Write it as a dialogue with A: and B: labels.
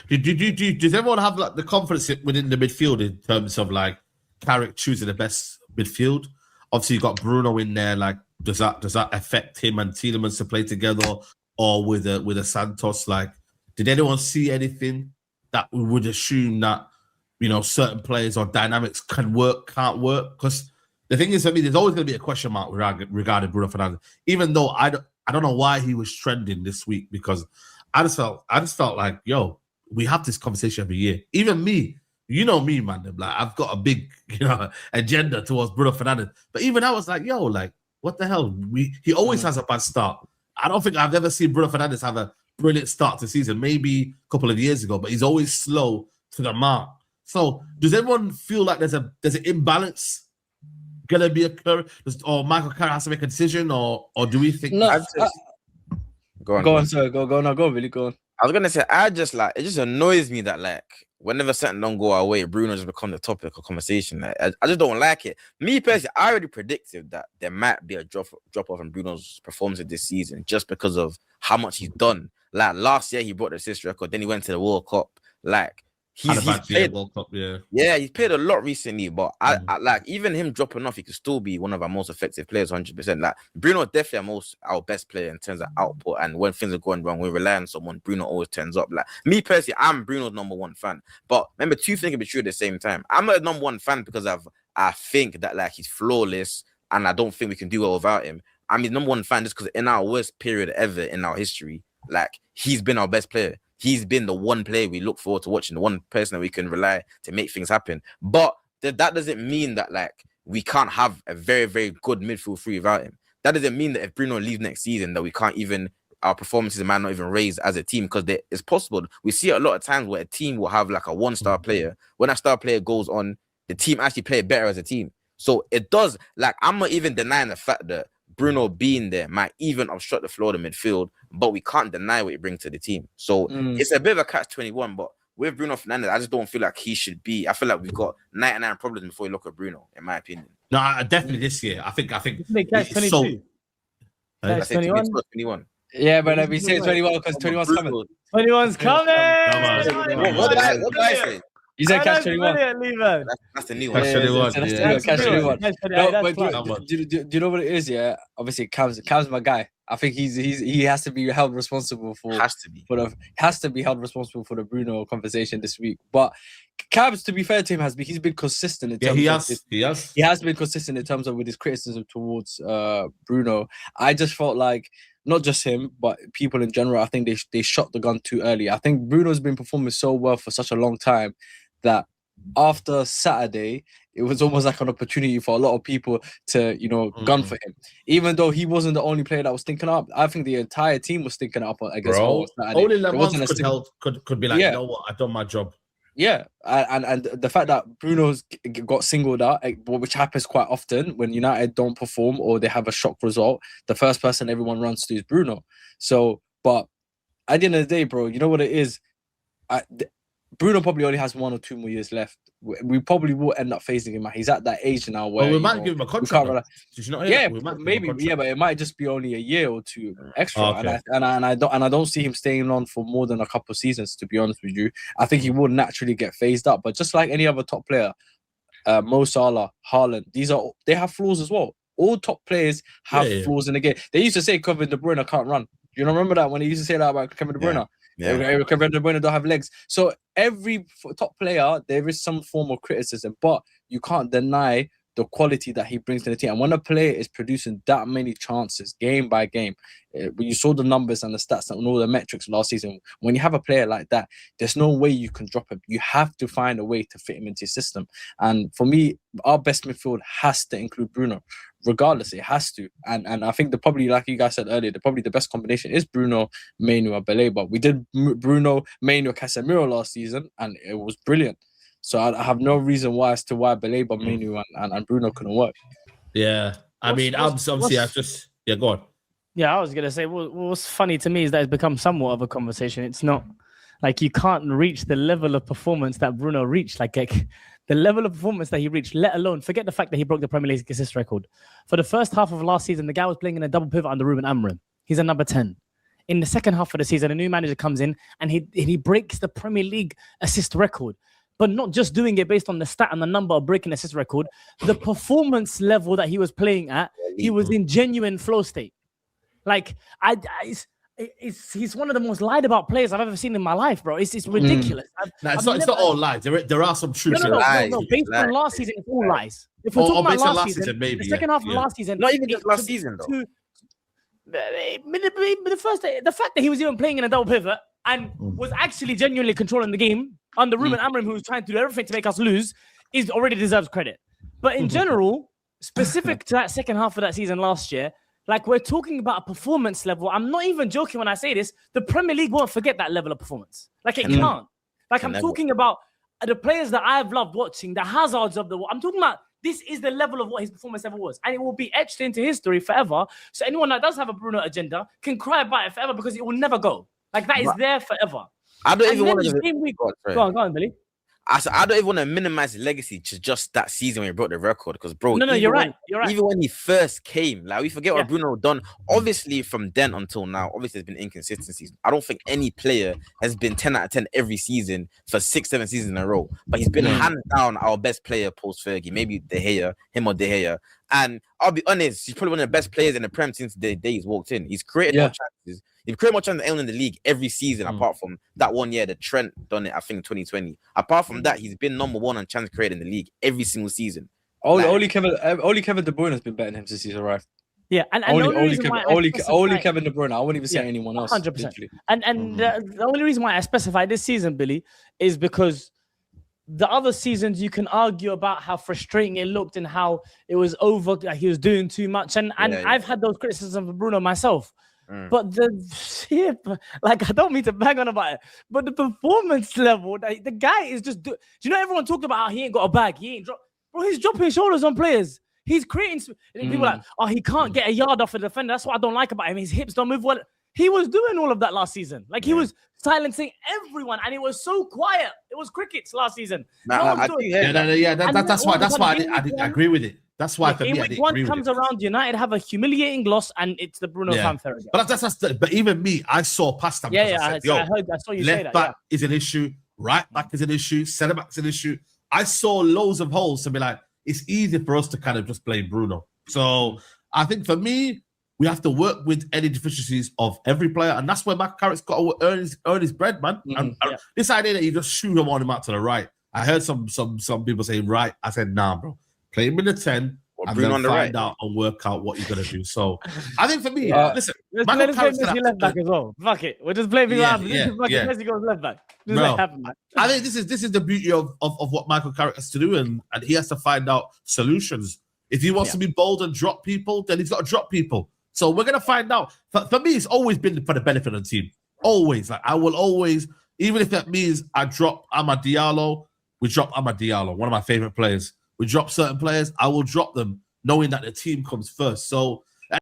A: Does everyone have like the confidence within the midfield in terms of like Carrick choosing the best midfield? Obviously, you got Bruno in there. Like, does that affect him and Tielemans to play together, or with a Santos? Like, did anyone see anything that we would assume that certain players or dynamics can work, can't work? Because the thing is, for me, there's always going to be a question mark regarding Bruno Fernandes. Even though I don't know why he was trending this week, because I just felt like, yo, we have this conversation every year. Even me, you know me, man. Like, I've got a big, agenda towards Bruno Fernandes. But even I was like, yo, like, what the hell? He always has a bad start. I don't think I've ever seen Bruno Fernandes have a brilliant start to the season. Maybe a couple of years ago, but he's always slow to the mark. So, does everyone feel like there's an imbalance gonna be occurring, or Michael Carrick has to make a decision, or do we think?
B: No,
C: Go on,
B: Billy, go on.
C: I was gonna say, it just annoys me that like whenever something don't go our way, Bruno just become the topic of conversation. Like, I just don't like it. Me personally, I already predicted that there might be a drop off in Bruno's performance this season just because of how much he's done. Like last year, he brought the assist record, then he went to the World Cup. Like he's played
A: World Cup,
C: he's played a lot recently, but I like even him dropping off, he could still be one of our most effective players, 100%. Like Bruno definitely our best player in terms of output, and when things are going wrong, we rely on someone. Bruno always turns up. Like me personally, I'm Bruno's number one fan. But remember, two things can be true at the same time. I'm not a number one fan because I think that like he's flawless, and I don't think we can do well without him. I'm his number one fan just because in our worst period ever in our history, like he's been our best player. He's been the one player we look forward to watching, the one person that we can rely to make things happen. But that doesn't mean that like we can't have a very, very good midfield three without him. That doesn't mean that if Bruno leaves next season that we can't even, our performances might not even raise as a team, because it's possible. We see it a lot of times where a team will have like a one-star player. When that star player goes on, the team actually play better as a team. So it does, like, I'm not even denying the fact that Bruno being there might even obstruct the flow of the midfield, but we can't deny what he brings to the team. So it's a bit of a catch-21, but with Bruno Fernandes, I just don't feel like he should be. I feel like we've got 99 problems before we look at Bruno, in my opinion.
A: No, definitely this year. I think
B: catch-22.
A: So,
B: Catch
C: 21.
B: Yeah, but we say 21 because 21's coming. 21's coming.
C: What did I say?
B: You said catch 21.
C: That's the new one.
B: Catch 21. Do you know what it is? Yeah, obviously, Cam's my guy. I think he has to be held responsible for. Has to be held responsible for the Bruno conversation this week. But Cabs, to be fair to him, he's been consistent in terms he has been consistent in terms of with his criticism towards Bruno. I just felt like not just him, but people in general, I think they shot the gun too early. I think Bruno's been performing so well for such a long time that after Saturday, it was almost like an opportunity for a lot of people to, gun for him. Even though he wasn't the only player that was thinking up, I think the entire team was thinking up against Saturday.
A: Only Lemons could be like, you know what, I've done my job.
B: Yeah, and the fact that Bruno's got singled out, which happens quite often when United don't perform or they have a shock result, the first person everyone runs to is Bruno. So, but at the end of the day, bro, you know what it is? Bruno probably only has 1 or 2 more years left. We probably will end up phasing him out. He's at that age now where
A: we might give him a contract.
B: Maybe, but it might just be only a year or two extra. Okay. And I don't see him staying on for more than a couple of seasons. To be honest with you, I think he will naturally get phased up. But just like any other top player, Mo Salah, Haaland, they have flaws as well. All top players have flaws in the game. They used to say Kevin De Bruyne can't run. You remember that when they used to say that about Kevin De Bruyne? Kevin De Bruyne don't have legs. So every top player, there is some form of criticism, but you can't deny the quality that he brings to the team. And when a player is producing that many chances game by game, when you saw the numbers and the stats and all the metrics last season, when you have a player like that, there's no way you can drop him. You have to find a way to fit him into your system. And for me, our best midfield has to include Bruno. Regardless, it has to. And I think probably, like you guys said earlier, the best combination is Bruno, Mainu, and Baleba. We did Bruno, Mainu, Casemiro last season, and it was brilliant. So I have no reason why Baleba, Mainu, and Bruno couldn't work.
A: Yeah. Go on.
D: Yeah, I was going to say, what's funny to me is that it's become somewhat of a conversation. It's not like you can't reach the level of performance that Bruno reached. Like the level of performance that he reached, let alone, forget the fact that he broke the Premier League assist record. For the first half of last season, the guy was playing in a double pivot under Ruben Amorim. He's a number 10. in the second half of the season, a new manager comes in and he breaks the Premier League assist record. But not just doing it based on the stat and the number of breaking assist record, the performance level that he was playing at, he was in genuine flow state. Like, he's one of the most lied about players I've ever seen in my life, bro. It's ridiculous.
A: It's not all lies. There are some truths.
D: No. Based on last season, it's all lies. If we're talking about last season, maybe the second half of last season,
C: not even just last season though.
D: The fact that he was even playing in a double pivot and was actually genuinely controlling the game under Ruben Amorim, who was trying to do everything to make us lose, is already deserves credit. But in general, specific to that second half of that season last year, like, we're talking about a performance level. I'm not even joking when I say this. The Premier League won't forget that level of performance. Like, it can't. Like, I'm talking about the players that I've loved watching, the Hazards of the world. I'm talking about this is the level of what his performance ever was. And it will be etched into history forever. So anyone that does have a Bruno agenda can cry about it forever because it will never go. Like, that is there forever.
C: I don't even want to...
D: Go on, Billy.
C: I don't even want to minimize his legacy to just that season when he broke the record. Because, bro,
D: you're right.
C: Even when he first came, like, we forget what Bruno done. Obviously, from then until now, obviously there's been inconsistencies. I don't think any player has been 10 out of 10 every season for 6-7 seasons in a row. But he's been hands down our best player post Fergie. Maybe him or De Gea. And I'll be honest, he's probably one of the best players in the Prem since the day he's walked in. He's created more chances. He's created more chances than anyone in the league every season, apart from that one year that Trent done it, I think, 2020. Apart from that, he's been number one on chance created in the league every single season.
B: Only Kevin De Bruyne has been better than him since he's arrived.
D: Yeah, and
B: only Kevin De Bruyne. I wouldn't even say anyone else.
D: 100%. And the only reason why I specify this season, Billy, is because the other seasons you can argue about how frustrating it looked and how it was over, he was doing too much. And I've had those criticisms of Bruno myself. But I don't mean to bang on about it, but the performance level, the guy is just. Do you know everyone talked about how he ain't got a bag? He ain't he's dropping shoulders on players. He's creating. People like, he can't get a yard off a defender. That's what I don't like about him. His hips don't move well. He was doing all of that last season. Like, he was silencing everyone, and it was so quiet. It was crickets last season.
A: That's why I agree with it. That's why for me, I didn't
D: one
A: agree
D: comes
A: with it.
D: around, United have a humiliating loss, and it's the Bruno fanfare again.
A: But even me, I saw past them.
D: I saw you say that.
A: Left back is an issue. Right back is an issue. Centre back is an issue. I saw loads of holes to be like, it's easy for us to kind of just blame Bruno. So I think for me, we have to work with any deficiencies of every player, and that's where Michael Carrick's got to earn his bread, man. And this idea that you just shoot him on him out to the right, I heard some people saying right. I said, nah, bro. Play him in the 10 and then find out and work out what you're going to do. So I think for me, listen,
D: let's play Messi left back as well. Fuck it. We'll just play Messi goes left back. Just let it happen, man.
A: I think this is the beauty of what Michael Carrick has to do, and he has to find out solutions. If he wants to be bold and drop people, then he's got to drop people. So we're going to find out. For me, it's always been for the benefit of the team. Always. Like, I will always, even if that means I drop Amad Diallo, we drop Amad Diallo, one of my favorite players. We drop certain players, I will drop them knowing that the team comes first. So